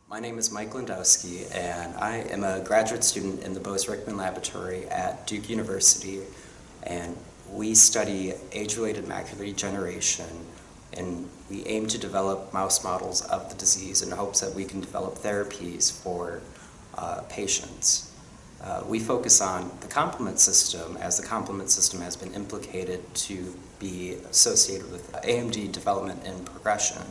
My name is Mike Landowski, and I am a graduate student in the Rickman laboratory at Duke University, and we study age-related macular degeneration, and we aim to develop mouse models of the disease in hopes that we can develop therapies for patients. We focus on the complement system, as the complement system has been implicated to be associated with AMD development and progression,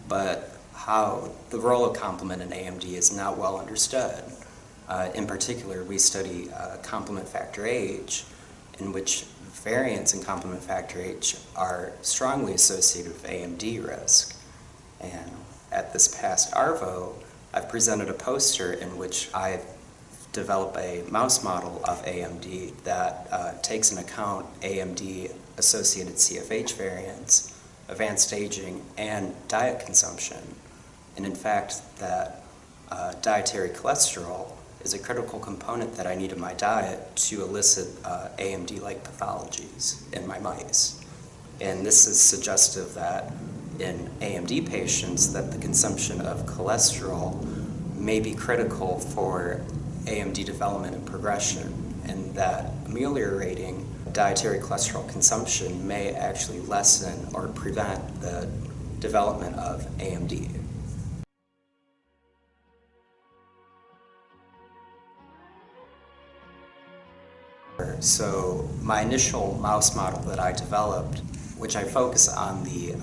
but how the role of complement in AMD is not well understood. In particular, we study complement factor H, in which variants in complement factor H are strongly associated with AMD risk. And at this past ARVO, I've presented a poster in which I've developed a mouse model of AMD that takes into account AMD-associated CFH variants, advanced aging, and diet consumption. And in fact, that dietary cholesterol is a critical component that I need in my diet to elicit AMD-like pathologies in my mice. And this is suggestive that in AMD patients that the consumption of cholesterol may be critical for AMD development and progression, and that ameliorating dietary cholesterol consumption may actually lessen or prevent the development of AMD. So my initial mouse model that I developed, which I focus on the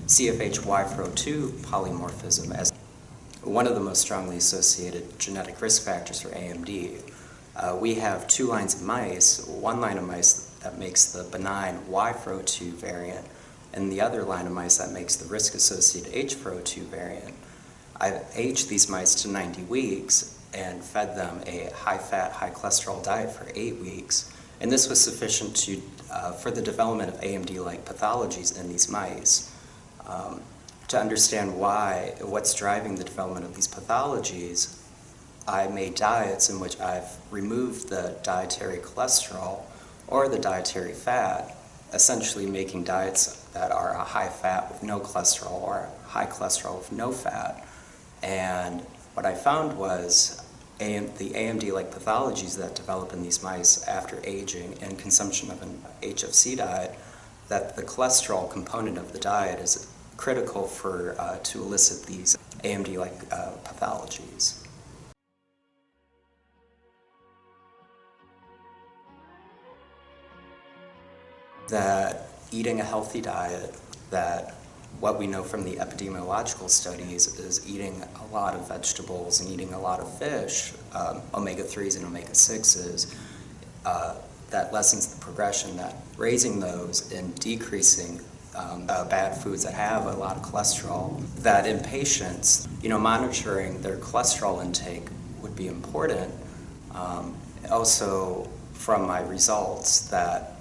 CFH-YFRO2 polymorphism as one of the most strongly associated genetic risk factors for AMD. We have two lines of mice, one line of mice that makes the benign YFRO2 variant, and the other line of mice that makes the risk-associated HFRO2 variant. I've aged these mice to 90 weeks and fed them a high-fat, high-cholesterol diet for 8 weeks, and this was sufficient for the development of AMD-like pathologies in these mice. To understand what's driving the development of these pathologies, I made diets in which I've removed the dietary cholesterol or the dietary fat, essentially making diets that are a high fat with no cholesterol or a high cholesterol with no fat. And what I found was the AMD-like pathologies that develop in these mice after aging and consumption of an HFC diet, that the cholesterol component of the diet is critical to elicit these AMD-like pathologies. That eating a healthy diet, that what we know from the epidemiological studies is eating a lot of vegetables and eating a lot of fish, omega-3s and omega-6s, that lessens the progression, that raising those and decreasing bad foods that have a lot of cholesterol, that in patients, monitoring their cholesterol intake would be important. Also, from my results, that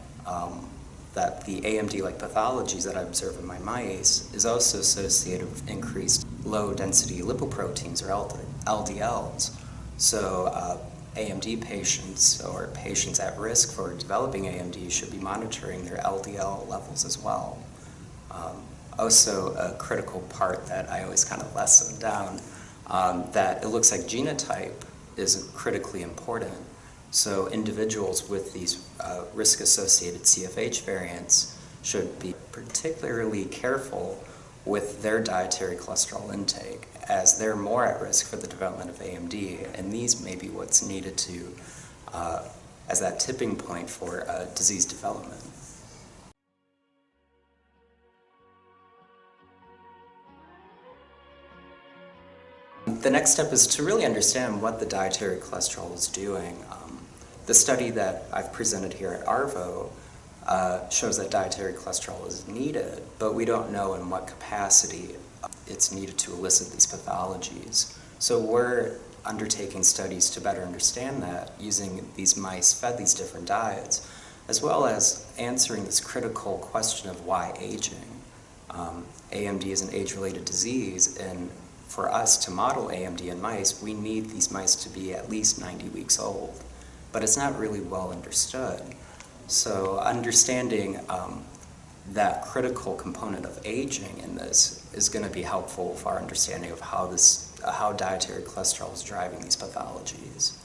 the AMD-like pathologies that I observe in my mice is also associated with increased low-density lipoproteins, or LDLs. So AMD patients, or patients at risk for developing AMD, should be monitoring their LDL levels as well. Also, a critical part that I always kind of lessen down, that it looks like genotype is critically important. So individuals with these risk-associated CFH variants should be particularly careful with their dietary cholesterol intake, as they're more at risk for the development of AMD, and these may be what's needed to as that tipping point for disease development. The next step is to really understand what the dietary cholesterol is doing. The study that I've presented here at ARVO shows that dietary cholesterol is needed, but we don't know in what capacity it's needed to elicit these pathologies. So we're undertaking studies to better understand that using these mice fed these different diets, as well as answering this critical question of why aging. AMD is an age-related disease, and for us to model AMD in mice, we need these mice to be at least 90 weeks old. But it's not really well understood. So understanding that critical component of aging in this is going to be helpful for our understanding of how this how dietary cholesterol is driving these pathologies.